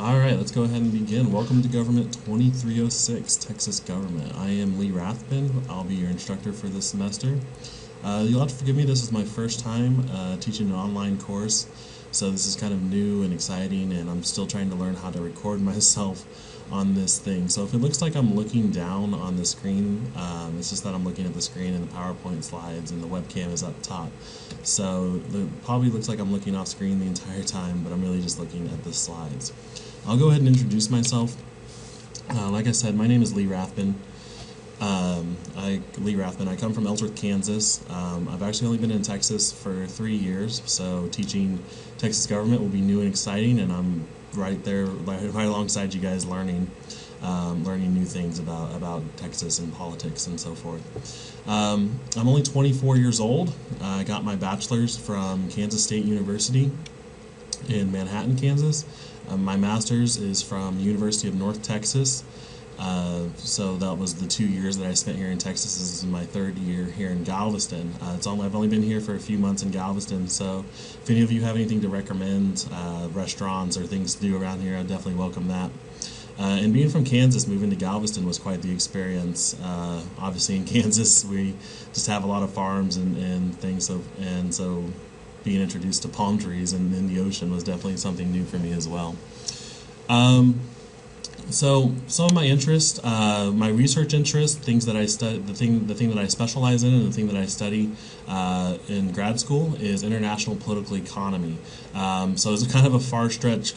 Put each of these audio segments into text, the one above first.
Alright, let's go ahead and begin. Welcome to Government 2306, Texas Government. I am Lee Rathbun. I'll be your instructor for this semester. You'll have to forgive me, this is my first time teaching an online course, so this is kind of new and exciting, and I'm still trying to learn how to record myself on this thing. So if it looks like I'm looking down on the screen, it's just that I'm looking at the screen and the PowerPoint slides and the webcam is up top. So it probably looks like I'm looking off screen the entire time, but I'm really just looking at the slides. I'll go ahead and introduce myself. Like I said, my name is Lee Rathbun. I come from Ellsworth, Kansas. I've actually only been in Texas for 3 years, so teaching Texas government will be new and exciting, and I'm right there, right alongside you guys, learning new things about Texas and politics and so forth. I'm only 24 years old. I got my bachelor's from Kansas State University in Manhattan, Kansas. My master's is from the University of North Texas. So that was the 2 years that I spent here in Texas. This is my third year here in Galveston. I've only been here for a few months in Galveston, so if any of you have anything to recommend, restaurants or things to do around here, I'd definitely welcome that. And being from Kansas, moving to Galveston was quite the experience. Obviously in Kansas we just have a lot of farms and things, so being introduced to palm trees and in the ocean was definitely something new for me as well. So some of my interests, my research interests, things that I study, the thing that I specialize in, and the thing that I study in grad school is international political economy. So it's kind of a far stretch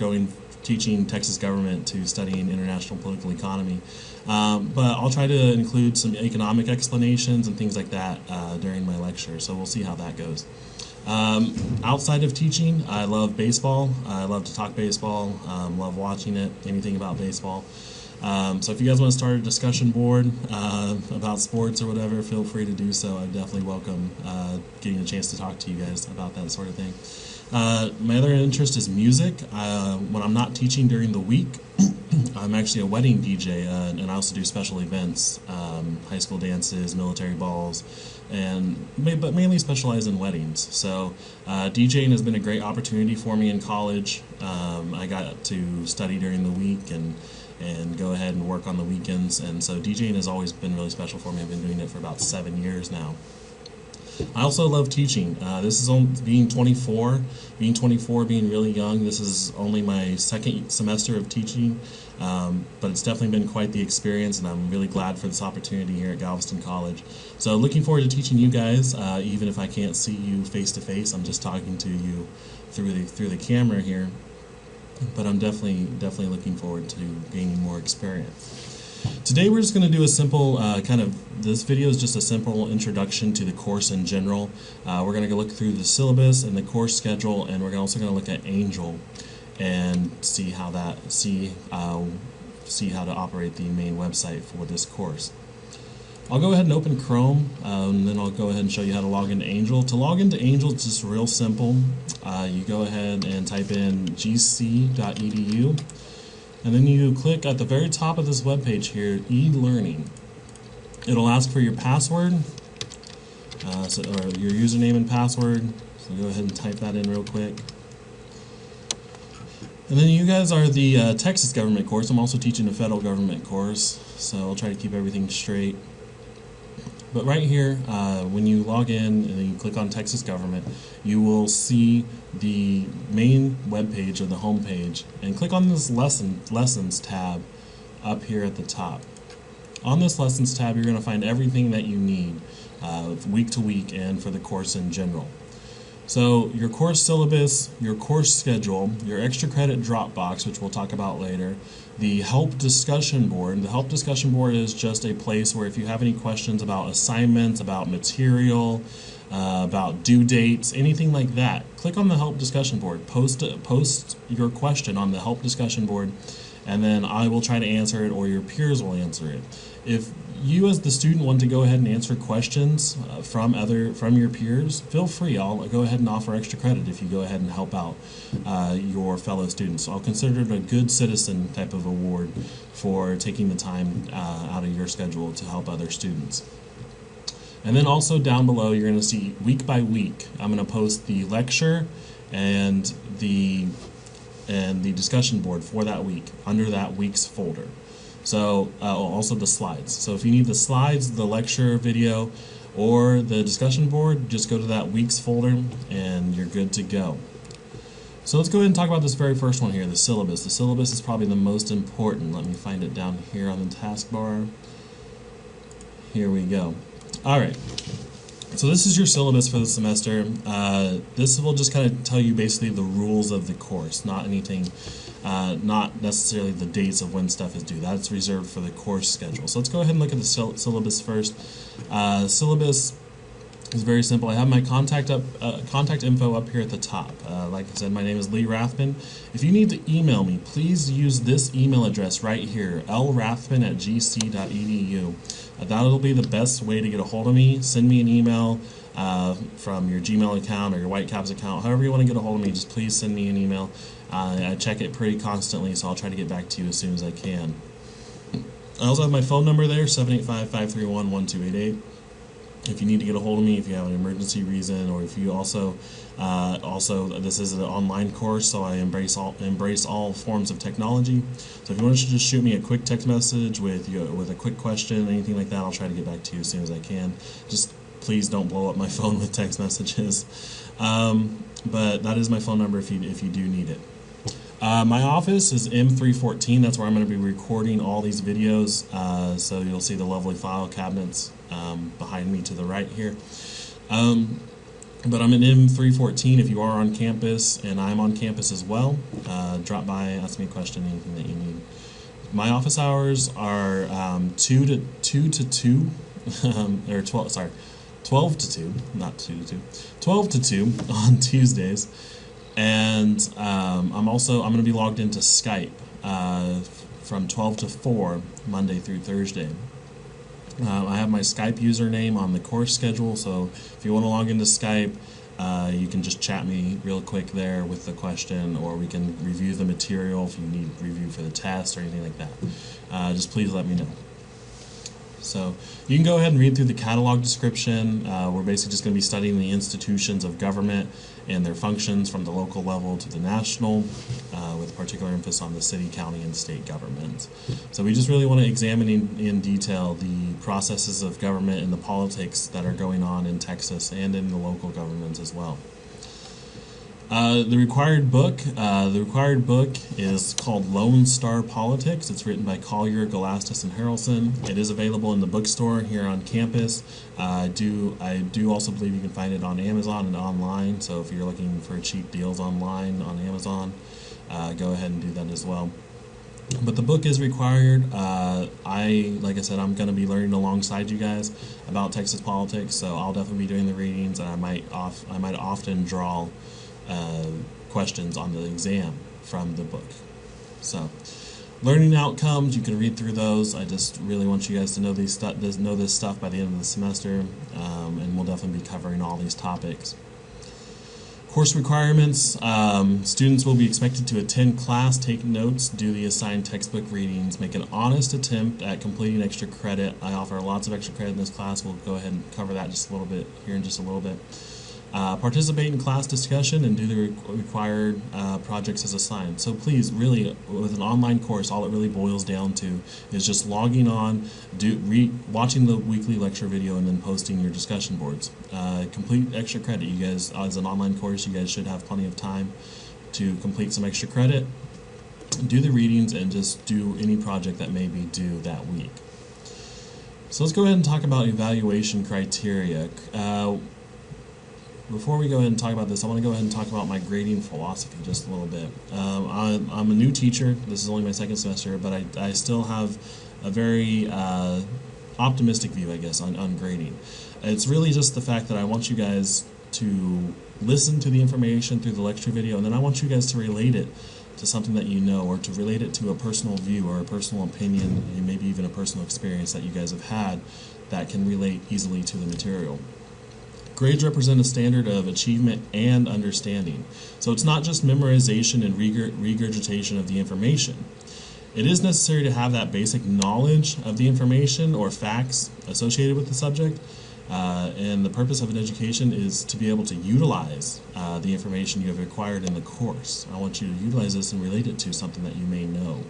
teaching Texas government to studying international political economy. But I'll try to include some economic explanations and things like that during my lecture. So we'll see how that goes. Outside of teaching, I love baseball. I love to talk baseball, love watching it, anything about baseball. So if you guys want to start a discussion board about sports or whatever, feel free to do so. I definitely welcome getting a chance to talk to you guys about that sort of thing. My other interest is music. When I'm not teaching during the week, I'm actually a wedding DJ, and I also do special events, high school dances, military balls, but mainly specialize in weddings. So DJing has been a great opportunity for me in college. I got to study during the week and go ahead and work on the weekends, and so DJing has always been really special for me. I've been doing it for about 7 years now. I also love teaching. This is being 24, being really young. This is only my second semester of teaching, but it's definitely been quite the experience, and I'm really glad for this opportunity here at Galveston College. So looking forward to teaching you guys, even if I can't see you face to face. I'm just talking to you through the camera here, but I'm definitely looking forward to gaining more experience. Today we're just going to do a simple this video is just a simple introduction to the course in general. We're going to look through the syllabus and the course schedule, and we're also going to look at Angel and see how to operate the main website for this course. I'll go ahead and open Chrome, and then I'll go ahead and show you how to log into Angel. To log into Angel, it's just real simple. You go ahead and type in gc.edu. And then you click at the very top of this webpage here, e-learning. It'll ask for your password, or your username and password. So go ahead and type that in real quick. And then you guys are the Texas government course. I'm also teaching a federal government course, so I'll try to keep everything straight. But right here, when you log in and then you click on Texas Government, you will see the main web page or the home page, and click on this Lessons tab up here at the top. On this Lessons tab, you're going to find everything that you need week to week and for the course in general. So your course syllabus, your course schedule, your extra credit Dropbox, which we'll talk about later, the help discussion board. The help discussion board is just a place where if you have any questions about assignments, about material, about due dates, anything like that, click on the help discussion board. Post your question on the help discussion board, and then I will try to answer it, or your peers will answer it. If you as the student want to go ahead and answer questions from your peers, feel free. I'll go ahead and offer extra credit if you go ahead and help out your fellow students. So I'll consider it a good citizen type of award for taking the time out of your schedule to help other students. And then also down below, you're going to see week by week, I'm going to post the lecture and the and the discussion board for that week under that week's folder. So also the slides. So if you need the slides, the lecture video, or the discussion board, just go to that week's folder and you're good to go. So let's go ahead and talk about this very first one here, the syllabus. The syllabus is probably the most important. Let me find it down here on the taskbar. Here we go. All right. So this is your syllabus for the semester. This will just kind of tell you basically the rules of the course, not anything, not necessarily the dates of when stuff is due. That's reserved for the course schedule. So let's go ahead and look at the syllabus first. Syllabus is very simple. I have my contact info up here at the top. Like I said, my name is Lee Rathbun. If you need to email me, please use this email address right here, lrathbun@gc.edu. That'll be the best way to get a hold of me. Send me an email from your Gmail account or your Whitecaps account. However you want to get a hold of me, just please send me an email. I check it pretty constantly, so I'll try to get back to you as soon as I can. I also have my phone number there, 785-531-1288. If you need to get a hold of me, if you have an emergency reason, or if you also this is an online course, so I embrace all forms of technology. So if you want to just shoot me a quick text message with a quick question, anything like that, I'll try to get back to you as soon as I can. Just please don't blow up my phone with text messages. But that is my phone number if you do need it. My office is M314. That's where I'm going to be recording all these videos. So you'll see the lovely file cabinets behind me to the right here. But I'm in M314. If you are on campus, and I'm on campus as well, drop by, ask me a question, anything that you need. My office hours are 2 to 2, or 12. Sorry, 12 to 2, not 2 to 2. 12 to 2 on Tuesdays. And I'm going to be logged into Skype from 12 to 4 Monday through Thursday. I have my Skype username on the course schedule, so if you want to log into Skype, you can just chat me real quick there with the question, or we can review the material if you need review for the test or anything like that. Just please let me know. So you can go ahead and read through the catalog description. We're basically just going to be studying the institutions of government and their functions from the local level to the national, with particular emphasis on the city, county, and state governments. So we just really want to examine in detail the processes of government and the politics that are going on in Texas and in the local governments as well. The required book is called Lone Star Politics. It's written by Collier, Galastis, and Harrelson. It is available in the bookstore here on campus. I do also believe you can find it on Amazon and online. So if you're looking for cheap deals online on Amazon, go ahead and do that as well. But the book is required. Like I said, I'm going to be learning alongside you guys about Texas politics. So I'll definitely be doing the readings, and I might often draw questions on the exam from the book. So, learning outcomes, you can read through those. I just really want you guys to know this stuff by the end of the semester, and we'll definitely be covering all these topics. Course requirements, students will be expected to attend class, take notes, do the assigned textbook readings, make an honest attempt at completing extra credit. I offer lots of extra credit in this class. We'll go ahead and cover that just a little bit here in just a little bit. Participate in class discussion and do the required projects as assigned. So please, really, with an online course, all it really boils down to is just logging on, watching the weekly lecture video, and then posting your discussion boards. Complete extra credit. You guys, as an online course, you guys should have plenty of time to complete some extra credit, do the readings, and just do any project that may be due that week. So let's go ahead and talk about evaluation criteria. Before we go ahead and talk about this, I want to go ahead and talk about my grading philosophy just a little bit. I'm a new teacher. This is only my second semester, but I still have a very optimistic view, I guess, on grading. It's really just the fact that I want you guys to listen to the information through the lecture video, and then I want you guys to relate it to something that you know, or to relate it to a personal view or a personal opinion, and maybe even a personal experience that you guys have had that can relate easily to the material. Grades represent a standard of achievement and understanding. So it's not just memorization and regurgitation of the information. It is necessary to have that basic knowledge of the information or facts associated with the subject, And the purpose of an education is to be able to utilize the information you have acquired in the course. I want you to utilize this and relate it to something that you may know.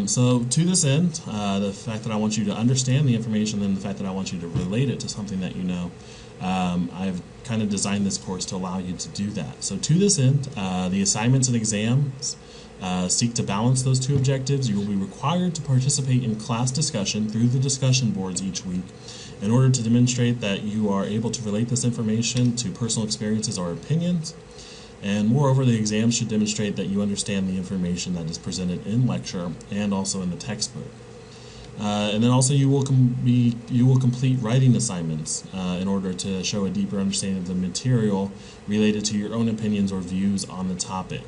So to this end, the fact that I want you to understand the information and the fact that I want you to relate it to something that you know, I've kind of designed this course to allow you to do that. So to this end, the assignments and exams seek to balance those two objectives. You will be required to participate in class discussion through the discussion boards each week in order to demonstrate that you are able to relate this information to personal experiences or opinions. And moreover, the exam should demonstrate that you understand the information that is presented in lecture and also in the textbook. And then also you will complete writing assignments in order to show a deeper understanding of the material related to your own opinions or views on the topic.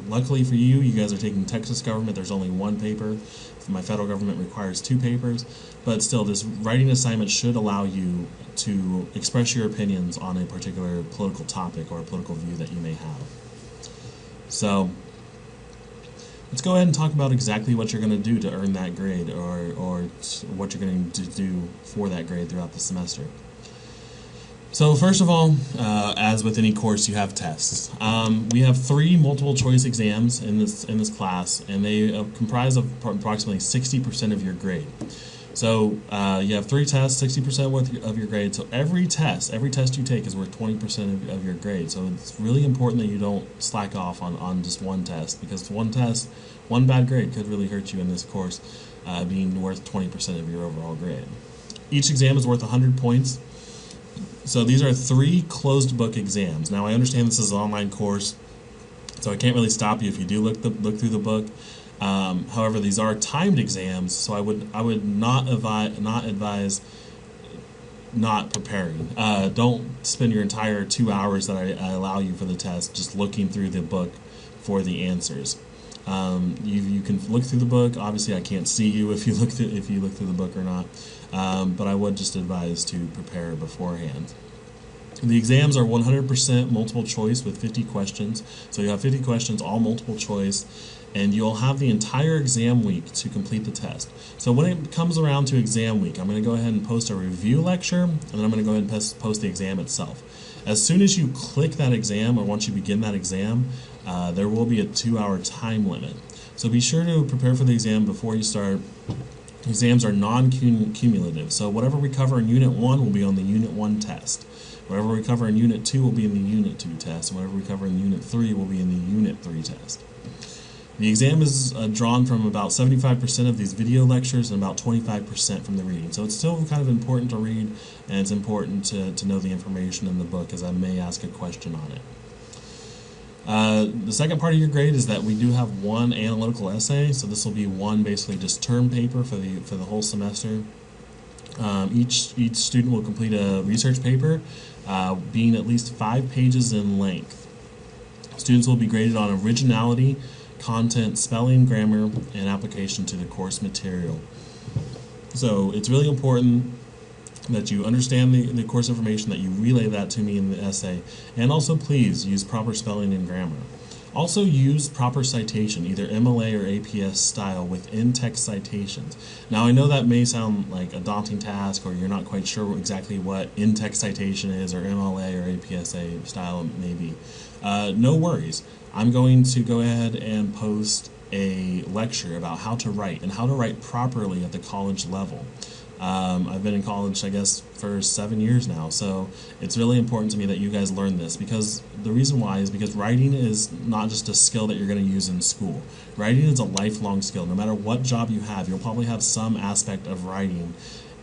Luckily for you, you guys are taking Texas government. There's only one paper. My federal government requires 2 papers, but still, this writing assignment should allow you to express your opinions on a particular political topic or a political view that you may have. So let's go ahead and talk about exactly what you're going to do to earn that grade, or what you're going to do for that grade throughout the semester. So first of all, as with any course, you have tests. We have 3 multiple choice exams in this class, and they comprise of approximately 60% of your grade. So you have 3 tests, 60% of your grade. So every test you take is worth 20% of your grade. So it's really important that you don't slack off on just one test, because one bad grade could really hurt you in this course, being worth 20% of your overall grade. Each exam is worth 100 points. So these are 3 closed book exams. Now I understand this is an online course, so I can't really stop you if you do look through the book. However, these are timed exams, so I would not advise not preparing. Don't spend your entire 2 hours that I allow you for the test just looking through the book for the answers. You can look through the book. Obviously, I can't see you if you look through the book or not. But I would just advise to prepare beforehand. The exams are 100% multiple choice with 50 questions. So you have 50 questions, all multiple choice, and you'll have the entire exam week to complete the test. So when it comes around to exam week, I'm going to go ahead and post a review lecture, and then I'm going to go ahead and post the exam itself. As soon as you click that exam, or once you begin that exam, there will be a 2-hour time limit. So be sure to prepare for the exam before you start. Exams are non-cumulative, so whatever we cover in Unit 1 will be on the Unit 1 test. Whatever we cover in Unit 2 will be in the Unit 2 test, and whatever we cover in Unit 3 will be in the Unit 3 test. The exam is drawn from about 75% of these video lectures and about 25% from the reading. So it's still kind of important to read, and it's important to know the information in the book, as I may ask a question on it. The second part of your grade is that we do have 1 analytical essay, so this will be 1 basically just term paper for the whole semester. Each student will complete a research paper, being at least 5 pages in length. Students will be graded on originality, content, spelling, grammar, and application to the course material. So it's really important that you understand the course information, that you relay that to me in the essay, and also please use proper spelling and grammar. Also use proper citation, either MLA or APS style with in-text citations. Now I know that may sound like a daunting task, or you're not quite sure exactly what in-text citation is, or MLA or APSA style may be. No worries. I'm going to go ahead and post a lecture about how to write, and how to write properly at the college level. I've been in college, I guess, for 7 years now, so it's really important to me that you guys learn this, because the reason why is because writing is not just a skill that you're going to use in school. Writing is a lifelong skill. No matter what job you have, you'll probably have some aspect of writing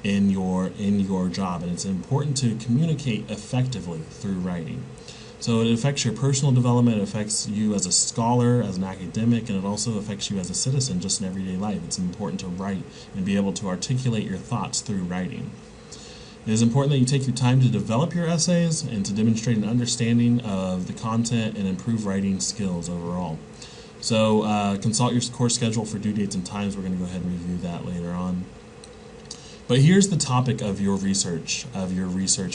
in your job, and it's important to communicate effectively through writing. So it affects your personal development, it affects you as a scholar, as an academic, and it also affects you as a citizen just in everyday life. It's important to write and be able to articulate your thoughts through writing. It is important that you take your time to develop your essays and to demonstrate an understanding of the content and improve writing skills overall. So consult your course schedule for due dates and times. We're going to go ahead and review that later on. But here's the topic of your research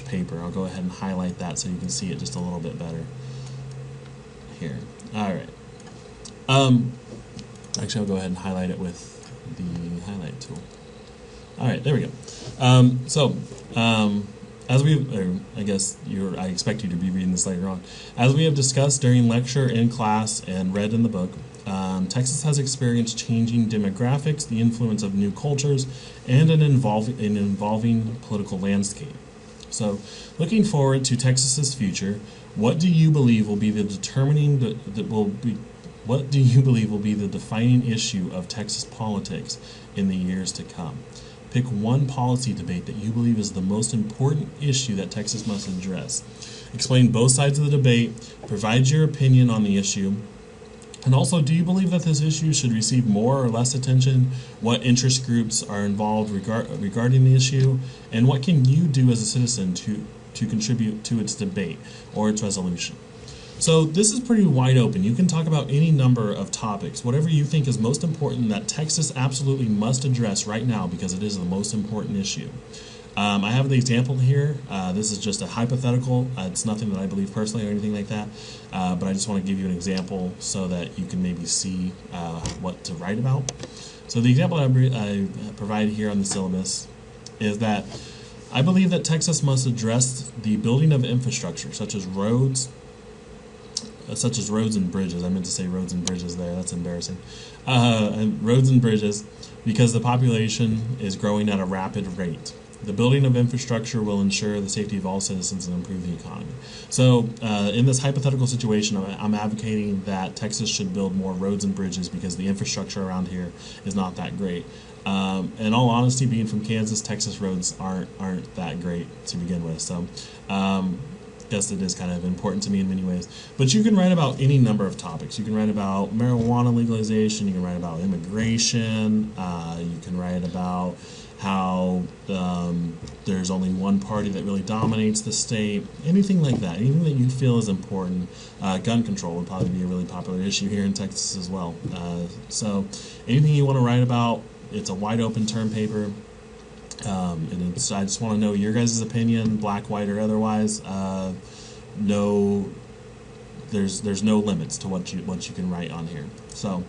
paper. I'll go ahead and highlight that so you can see it just a little bit better here. All right. Actually, I'll go ahead and highlight it with the highlight tool. All right, there we go. As I expect you to be reading this later on. As we have discussed during lecture, in class, and read in the book, Texas has experienced changing demographics, the influence of new cultures, and an evolving political landscape. So, looking forward to Texas's future, what do you believe will be the what do you believe will be the defining issue of Texas politics in the years to come? Pick one policy debate that you believe is the most important issue that Texas must address. Explain both sides of the debate, provide your opinion on the issue, and also, do you believe that this issue should receive more or less attention? What interest groups are involved regarding the issue? And what can you do as a citizen to contribute to its debate or its resolution? So this is pretty wide open. You can talk about any number of topics, whatever you think is most important that Texas absolutely must address right now because it is the most important issue. I have the example here. This is just a hypothetical. It's nothing that I believe personally or anything like that, but I just want to give you an example so that you can maybe see what to write about. So the example I provide here on the syllabus is that I believe that Texas must address the building of infrastructure, such as roads and bridges. I meant to say roads and bridges there. That's embarrassing. And roads and bridges, because the population is growing at a rapid rate. The building of infrastructure will ensure the safety of all citizens and improve the economy. So, in this hypothetical situation, I'm advocating that Texas should build more roads and bridges because the infrastructure around here is not that great. In all honesty, being from Kansas, Texas roads aren't that great to begin with. So, guess it is kind of important to me in many ways. But you can write about any number of topics. You can write about marijuana legalization. You can write about immigration. You can write about how there's only one party that really dominates the state, anything like that, anything that you feel is important. Gun control would probably be a really popular issue here in Texas as well. So anything you want to write about, it's a wide open term paper. And I just want to know your guys' opinion, black, white, or otherwise. There's no limits to what you can write on here. So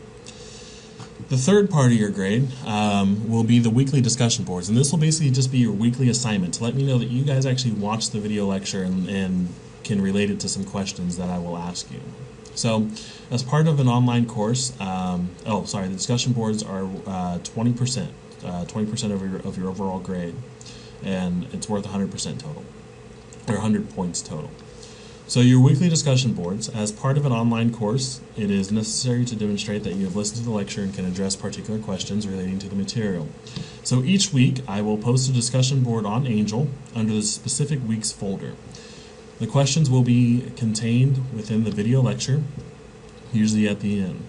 the third part of your grade will be the weekly discussion boards, and this will basically just be your weekly assignment to let me know that you guys actually watched the video lecture and can relate it to some questions that I will ask you. So, as part of an online course, the discussion boards are 20%, 20% of your overall grade, and it's worth 100% total, or 100 points total. So your weekly discussion boards, as part of an online course, it is necessary to demonstrate that you have listened to the lecture and can address particular questions relating to the material. So each week, I will post a discussion board on Angel under the specific week's folder. The questions will be contained within the video lecture, usually at the end.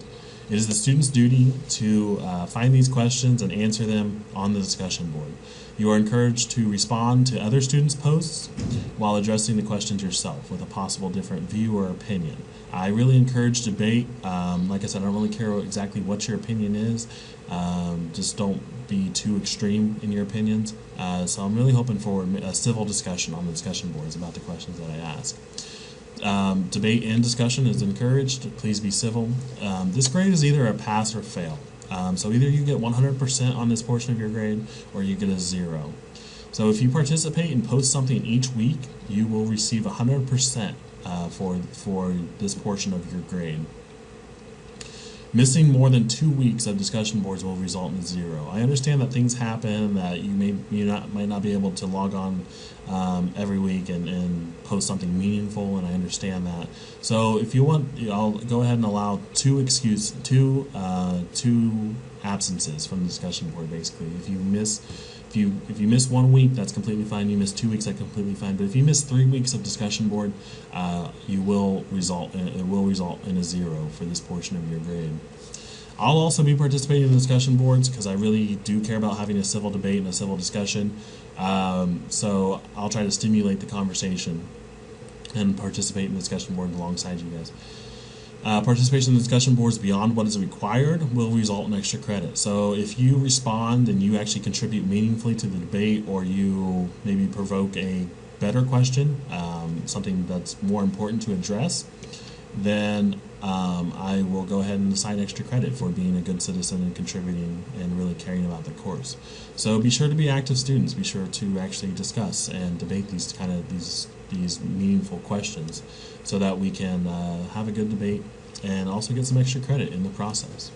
It is the student's duty to find these questions and answer them on the discussion board. You are encouraged to respond to other students' posts while addressing the questions yourself with a possible different view or opinion. I really encourage debate. Like I said, I don't really care exactly what your opinion is. Just don't be too extreme in your opinions. So I'm really hoping for a civil discussion on the discussion boards about the questions that I ask. Debate and discussion is encouraged. Please be civil. This grade is either a pass or fail. So either you get 100% on this portion of your grade or you get a 0. So if you participate and post something each week, you will receive 100% for this portion of your grade. Missing more than 2 weeks of discussion boards will result in 0. I understand that things happen, that you might not be able to log on every week and post something meaningful, and I understand that. So if you want, I'll go ahead and allow two absences from the discussion board. Basically, if you miss 1 week, that's completely fine. You miss 2 weeks, that's completely fine. But if you miss 3 weeks of discussion board, it will result in a 0 for this portion of your grade. I'll also be participating in discussion boards because I really do care about having a civil debate and a civil discussion. So I'll try to stimulate the conversation and participate in the discussion board alongside you guys. Participation in discussion boards beyond what is required will result in extra credit. So if you respond and you actually contribute meaningfully to the debate, or you maybe provoke a better question, something that's more important to address, then I will go ahead and assign extra credit for being a good citizen and contributing and really caring about the course. So be sure to be active students. Be sure to actually discuss and debate these meaningful questions, so that we can have a good debate and also get some extra credit in the process.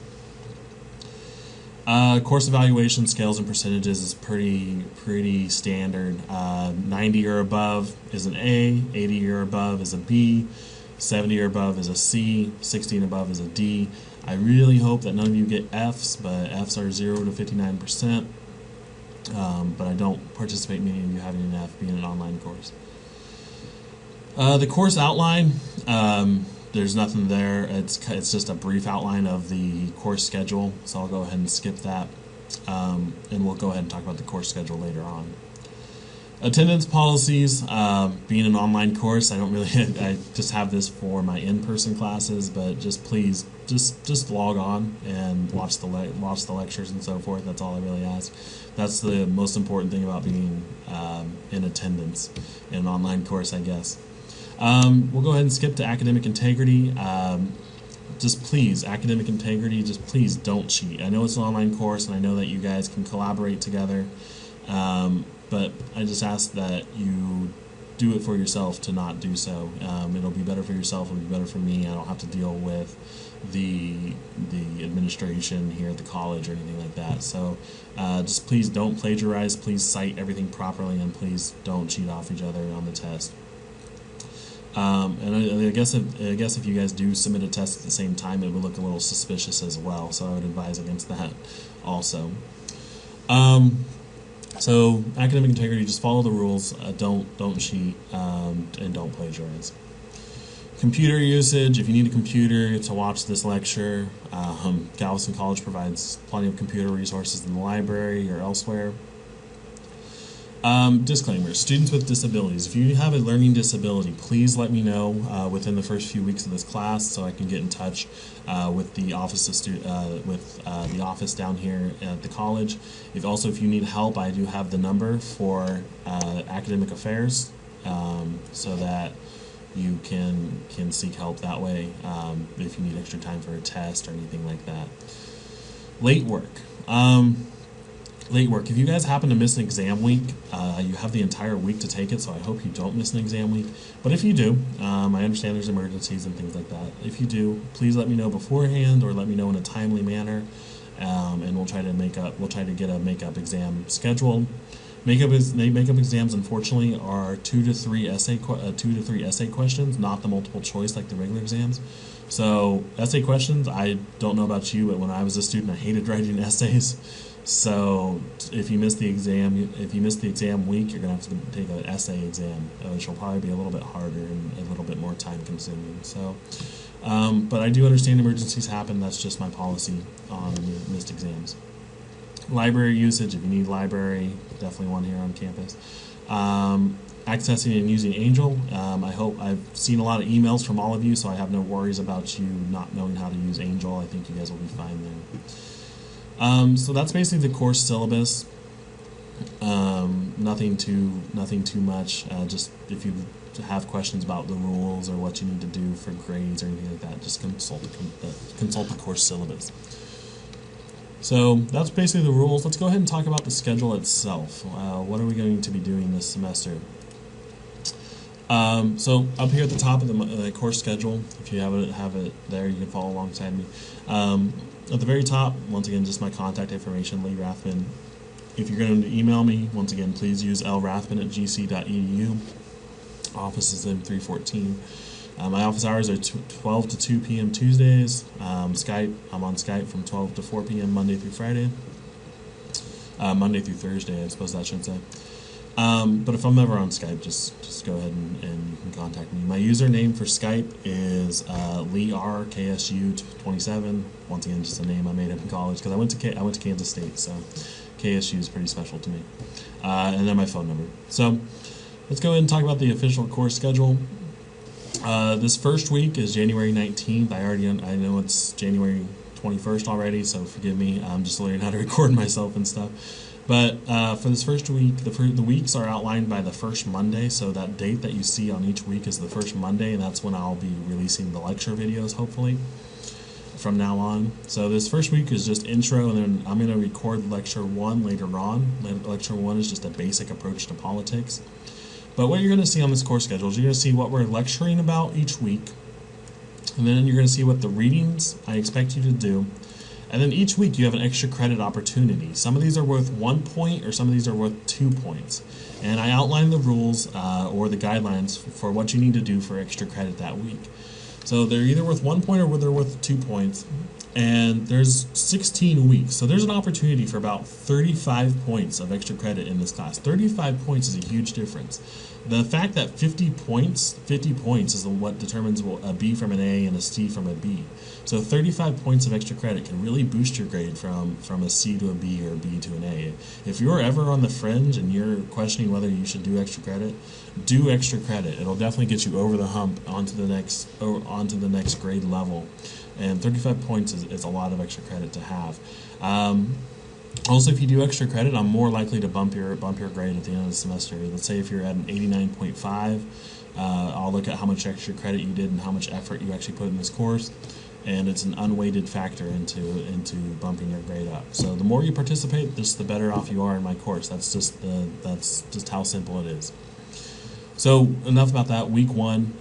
Course evaluation scales and percentages is pretty standard. 90 or above is an A, 80 or above is a B, 70 or above is a C, 60 and above is a D. I really hope that none of you get Fs, but Fs are 0 to 59%. But I don't participate in any of you having an F being an online course. The course outline, there's nothing there. It's just a brief outline of the course schedule, so I'll go ahead and skip that, and we'll go ahead and talk about the course schedule later on. Attendance policies, being an online course, I just have this for my in-person classes, but just please, just log on and watch the lectures and so forth. That's all I really ask. That's the most important thing about being in attendance in an online course, I guess. We'll go ahead and skip to academic integrity. Just please, academic integrity, just please don't cheat. I know it's an online course, and I know that you guys can collaborate together, but I just ask that you do it for yourself to not do so. It'll be better for yourself, it'll be better for me. I don't have to deal with the administration here at the college or anything like that. So just please don't plagiarize, please cite everything properly, and please don't cheat off each other on the test. And I guess if you guys do submit a test at the same time, it would look a little suspicious as well. So I would advise against that also. So academic integrity, just follow the rules. Don't cheat, and don't plagiarize. Computer usage. If you need a computer to watch this lecture, Galveston College provides plenty of computer resources in the library or elsewhere. Disclaimer, students with disabilities. If you have a learning disability, please let me know within the first few weeks of this class, so I can get in touch with the office the office down here at the college. If you need help, I do have the number for academic affairs, so that you can seek help that way if you need extra time for a test or anything like that. Late work. Late work. If you guys happen to miss an exam week, you have the entire week to take it, so I hope you don't miss an exam week. But if you do, I understand there's emergencies and things like that. If you do, please let me know beforehand, or let me know in a timely manner, and we'll try to get a makeup exam scheduled. Makeup exams, unfortunately, are 2 to 3 essay questions, not the multiple choice like the regular exams. So essay questions, I don't know about you, but when I was a student, I hated writing essays. So if you miss the exam week, you're gonna have to take an essay exam, which will probably be a little bit harder and a little bit more time consuming. So, but I do understand emergencies happen. That's just my policy on missed exams. Library usage. If you need library, definitely one here on campus. Accessing and using Angel. I've seen a lot of emails from all of you, so I have no worries about you not knowing how to use Angel. I think you guys will be fine there. So that's basically the course syllabus. Nothing too much. Just if you have questions about the rules or what you need to do for grades or anything like that, just consult the course syllabus. So that's basically the rules. Let's go ahead and talk about the schedule itself. What are we going to be doing this semester? So up here at the top of the course schedule, if you have it there, you can follow alongside me. At the very top, once again, just my contact information, Lee Rathbun. If you're going to email me, once again, please use lrathbun@gc.edu. Office is in 314. My office hours are 12 to 2 p.m. Tuesdays. Skype, I'm on Skype from 12 to 4 p.m. Monday through Friday. Monday through Thursday, I suppose that should say. But if I'm ever on Skype, just go ahead and you can contact me. My username for Skype is LeeRKSU27. Once again, just a name I made up in college because I went to Kansas State, so KSU is pretty special to me. And then my phone number. So let's go ahead and talk about the official course schedule. This first week is January 19th. I know it's January 21st already, so forgive me. I'm just learning how to record myself and stuff. But for this first week, the weeks are outlined by the first Monday, so that date that you see on each week is the first Monday, and that's when I'll be releasing the lecture videos, hopefully, from now on. So this first week is just intro, and then I'm going to record lecture 1 later on. Lecture 1 is just a basic approach to politics. But what you're going to see on this course schedule is you're going to see what we're lecturing about each week, and then you're going to see what the readings I expect you to do. And then each week you have an extra credit opportunity. Some of these are worth 1 point, or some of these are worth 2 points. And I outline the rules or the guidelines for what you need to do for extra credit that week. So they're either worth 1 point or they're worth 2 points. And there's 16 weeks. So there's an opportunity for about 35 points of extra credit in this class. 35 points is a huge difference. The fact that 50 points is what determines a B from an A and a C from a B. So 35 points of extra credit can really boost your grade from a C to a B or a B to an A. If you're ever on the fringe and you're questioning whether you should do extra credit, do extra credit. It'll definitely get you over the hump onto the next grade level. And 35 points is a lot of extra credit to have. Also, if you do extra credit, I'm more likely to bump your grade at the end of the semester. Let's say if you're at an 89.5, I'll look at how much extra credit you did and how much effort you actually put in this course, and it's an unweighted factor into bumping your grade up. So the more you participate, just the better off you are in my course. That's just how simple it is. So enough about that. Week 1,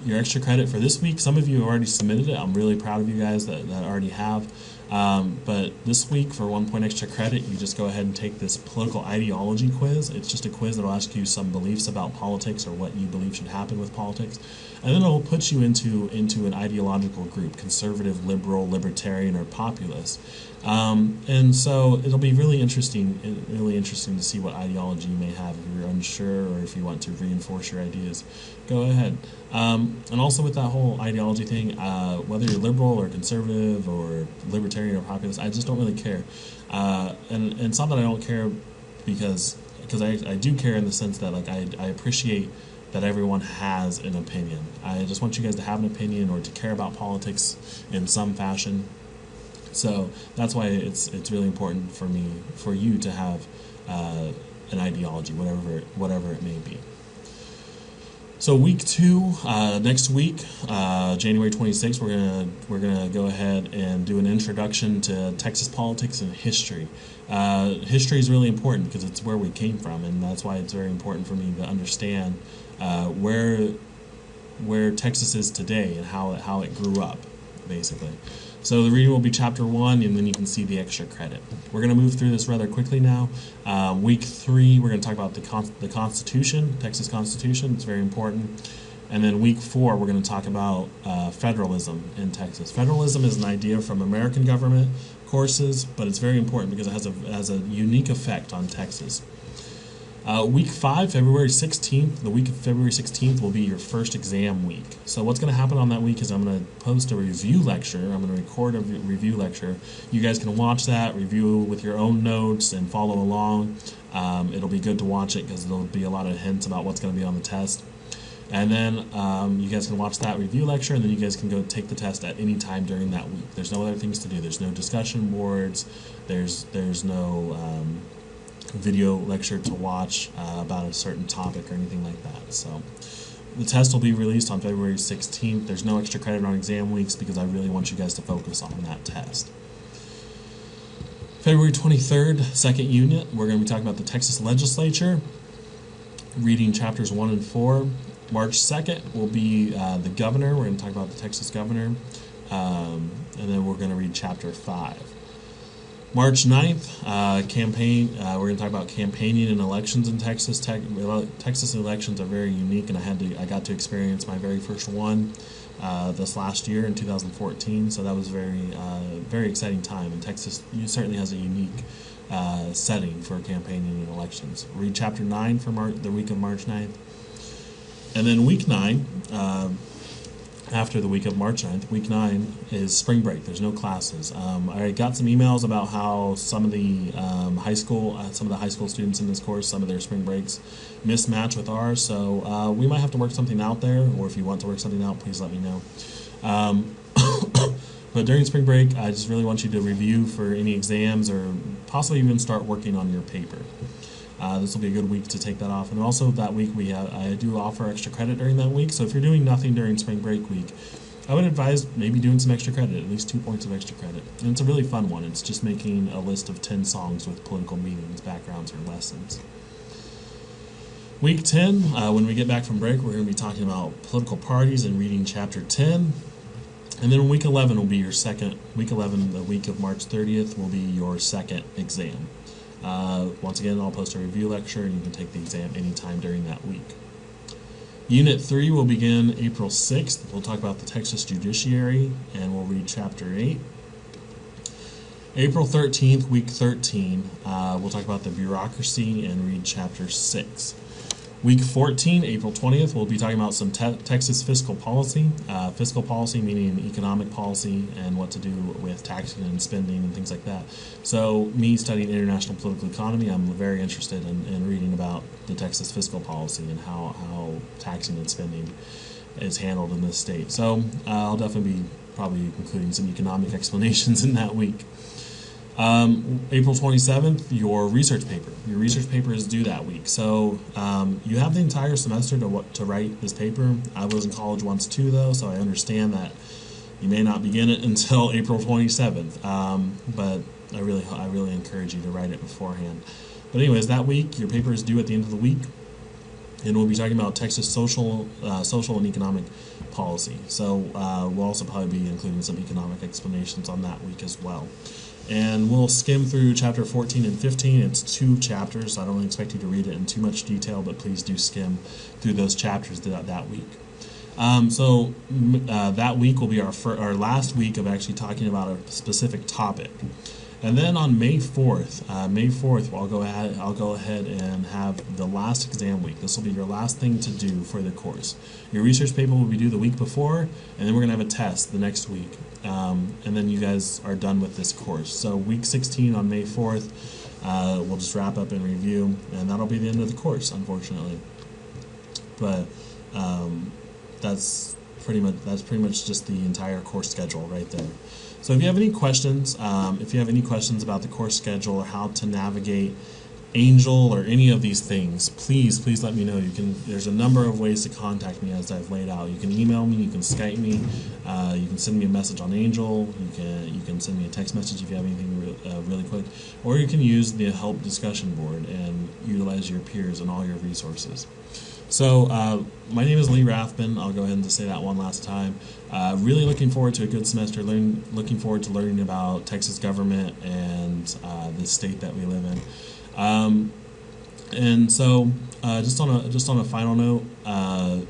your extra credit for this week. Some of you have already submitted it. I'm really proud of you guys that already have. But this week, for 1 point extra credit, you just go ahead and take this political ideology quiz. It's just a quiz that will ask you some beliefs about politics or what you believe should happen with politics. And then it will put you into an ideological group: conservative, liberal, libertarian, or populist. And so it'll be really interesting to see what ideology you may have. If you're unsure or if you want to reinforce your ideas, go ahead. And also with that whole ideology thing, whether you're liberal or conservative or libertarian or populist, I just don't really care. And it's not that I don't care because I do care in the sense that I appreciate that everyone has an opinion. I just want you guys to have an opinion or to care about politics in some fashion. So that's why it's really important for you to have an ideology, whatever it may be. So week 2, next week, January 26th, we're gonna go ahead and do an introduction to Texas politics and history. History is really important because it's where we came from, and that's why it's very important for me to understand where Texas is today and how it grew up, basically. So the reading will be chapter 1, and then you can see the extra credit. We're going to move through this rather quickly now. Week 3, we're going to talk about the Constitution, Texas Constitution. It's very important. And then week 4, we're going to talk about federalism in Texas. Federalism is an idea from American government courses, but it's very important because it has a unique effect on Texas. Week 5, February 16th, the week of February 16th will be your first exam week. So what's going to happen on that week is I'm going to post a review lecture. I'm going to record a review lecture. You guys can watch that, review with your own notes, and follow along. It'll be good to watch it because there'll be a lot of hints about what's going to be on the test. And then you guys can watch that review lecture, and then you guys can go take the test at any time during that week. There's no other things to do. There's no discussion boards. There's no video lecture to watch about a certain topic or anything like that. So the test will be released on February 16th. There's no extra credit on exam weeks because I really want you guys to focus on that test. February 23rd, second unit, we're going to be talking about the Texas legislature, reading chapters 1 and 4. March 2nd will be the governor. We're going to talk about the Texas governor. And then we're going to read chapter 5. March 9th, campaign. We're going to talk about campaigning and elections in Texas. Texas elections are very unique, and I got to experience my very first one this last year in 2014. So that was very exciting time. And Texas certainly has a unique setting for campaigning and elections. Read chapter 9 for the week of March 9th, and then week 9. After the week of March 9th, week 9 is spring break. There's no classes. I got some emails about how some of the high school students in this course, some of their spring breaks mismatch with ours. So we might have to work something out there, or if you want to work something out, please let me know. But during spring break, I just really want you to review for any exams or possibly even start working on your paper. This will be a good week to take that off. And also that week I do offer extra credit during that week. So if you're doing nothing during spring break week, I would advise maybe doing some extra credit, at least 2 points of extra credit. And it's a really fun one. It's just making a list of 10 songs with political meanings, backgrounds, or lessons. Week 10, when we get back from break, we're going to be talking about political parties and reading chapter 10. And then week 11 will be your second. Week 11, the week of March 30th, will be your second exam. Once again, I'll post a review lecture, and you can take the exam anytime during that week. Unit 3 will begin April 6th. We'll talk about the Texas Judiciary, and we'll read Chapter 8. April 13th, Week 13, we'll talk about the bureaucracy and read Chapter 6. Week 14, April 20th, we'll be talking about some Texas fiscal policy. Fiscal policy meaning economic policy and what to do with taxing and spending and things like that. So me studying international political economy, I'm very interested in reading about the Texas fiscal policy and how taxing and spending is handled in this state. So I'll definitely be probably including some economic explanations in that week. April 27th, your research paper. Your research paper is due that week. So you have the entire semester to write this paper. I was in college once too, though, so I understand that you may not begin it until April 27th. But I really encourage you to write it beforehand. But anyways, that week, your paper is due at the end of the week. And we'll be talking about Texas social and economic policy. So we'll also probably be including some economic explanations on that week as well. And we'll skim through chapter 14 and 15. It's 2 chapters. I don't expect you to read it in too much detail, but please do skim through those chapters that week. So that week will be our last week of actually talking about a specific topic. And then on May 4th, I'll go ahead and have the last exam week. This will be your last thing to do for the course. Your research paper will be due the week before, and then we're going to have a test the next week. And then you guys are done with this course. So week 16 on May 4th, we'll just wrap up and review, and that'll be the end of the course, unfortunately. But that's pretty much just the entire course schedule right there. So if you have any questions, about the course schedule or how to navigate Angel or any of these things, please let me know. There's a number of ways to contact me as I've laid out. You can email me, you can Skype me, you can send me a message on Angel, you can send me a text message if you have anything really quick, or you can use the help discussion board and utilize your peers and all your resources. So my name is Lee Rathbun. I'll go ahead and just say that one last time. Really looking forward to a good semester. Looking forward to learning about Texas government and the state that we live in. And so, just on a final note,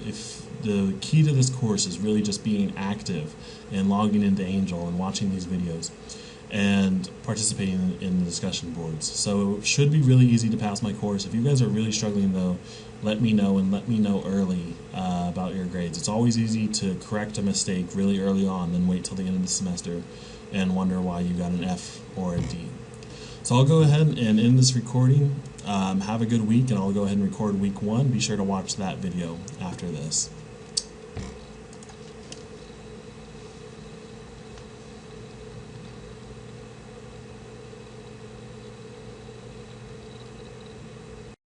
if the key to this course is really just being active and logging into Angel and watching these videos and participating in the discussion boards. So it should be really easy to pass my course. If you guys are really struggling though, let me know, and let me know early about your grades. It's always easy to correct a mistake really early on, then wait till the end of the semester and wonder why you got an F or a D. So I'll go ahead and end this recording. Have a good week, and I'll go ahead and record week 1. Be sure to watch that video after this.